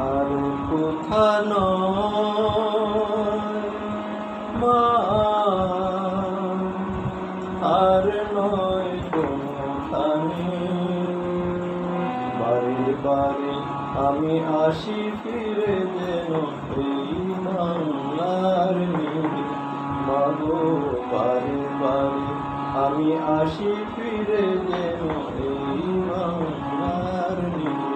আর কোথা নয় মা, আর নয় কোনখানে। বারে বারে আমি আসি ফিরে যেন এই বাংলার নীড়ে। মাগো বারে বারে আমি আসি ফিরে যেন এই বাংলার নীড়ে।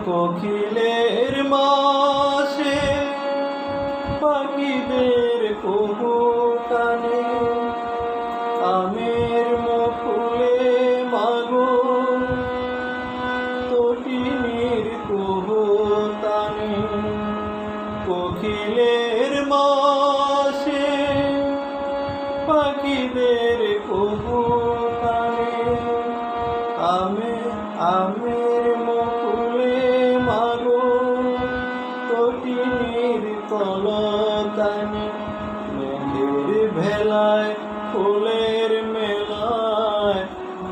কোকিলের মাসে পাখিদের কুহুতানে, আমের মুকুলে মাগো তটিনীর কুহুতানে। কোকিলের মাসে পাখিদের কুহুতানে, আমের মুকুলে মাগো তটিনীর কলতানে। মেঘের ভেলায় ফুলের মেলায়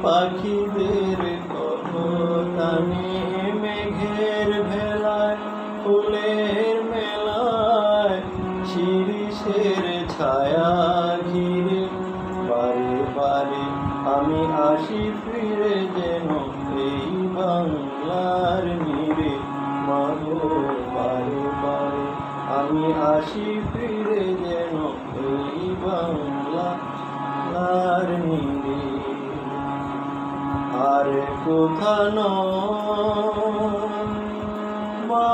পাখিদের কলতানে। মেঘের ভেলায় ফুলের মেলায় শিরিষের ছায়া ঘিরে। বারে বারে আমি আসি ফিরে যেন এই বাংলার নীড়ে। মাগো বারে বারে আমি আসি ফিরে যেন এই বাংলার নীড়ে। আর কোথা নয় মা,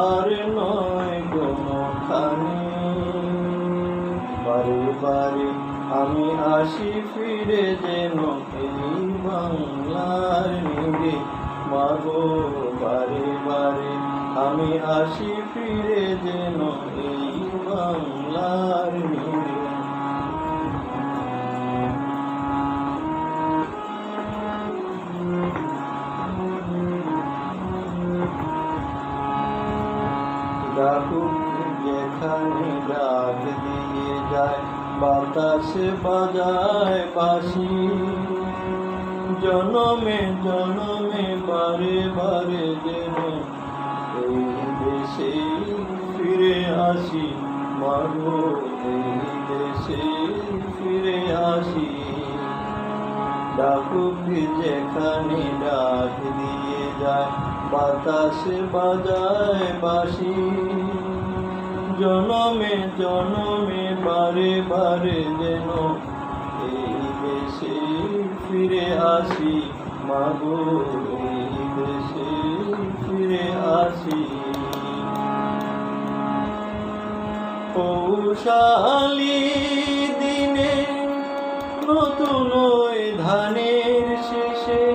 আর নয় কোনখানে। বারে বারে আমি আসি ফিরে যেন এই বাংলার নীড়ে। মাগো বারে বারে আমি আসি ফিরে যেন এই বাংলার নীড়ে। ডাকুক যেখানে ডাক দিয়ে যায়, বাতাসে বাজায় বাঁশি। জনমে জনমে বারে বারে যেন এই দেশে ফিরে আসি। মাগো এই দেশে ফিরে আসি। ডাকুক যেখানে ডাক দিয়ে যায়, বাতাসে বাজায় বাঁশি। জনমে জনমে বারে বারে যেন এই দেশে ফিরে আসি। মাগো এই দেশে ফিরে আসি। পৌষালি দিনে নতুন ধানের শেষে,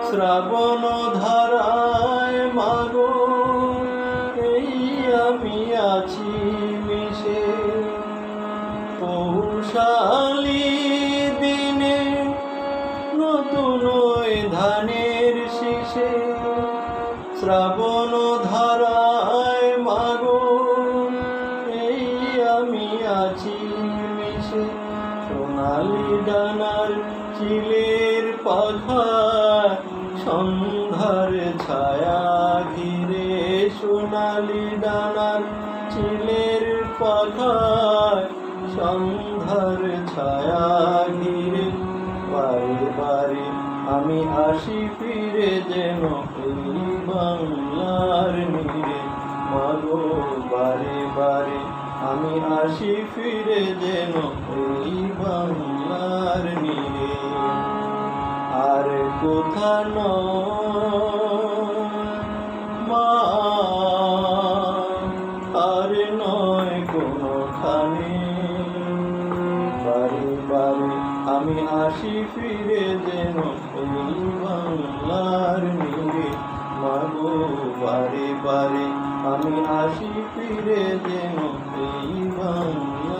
শ্রাবণ ধারায় মাগো এই আমি আছি মিশে। পৌষালি দিনে নতুন ধানের শীষে, শ্রাবণ ধারায় মাগো এই আমি আছি মিশে। সোনালি ডানার চিলের পাখায় সন্ধ্যার ছায়া ঘিরে। সোনালি ডানার চিলের পাখায় সন্ধ্যার ছায়া ঘিরে। বারে বারে আমি আসি ফিরে যেন এই বাংলার নীড়ে। মাগো বারে বারে আমি আসি ফিরে যেন এই বাংলার নীড়ে। আর কোথা নয় মা, আর নয় কোনখানে। বারে বারে আমি আসি ফিরে যেন এই বাংলার নীড়ে। মাগো বারে বারে আমি আসি ফিরে যেন এই বাংলা।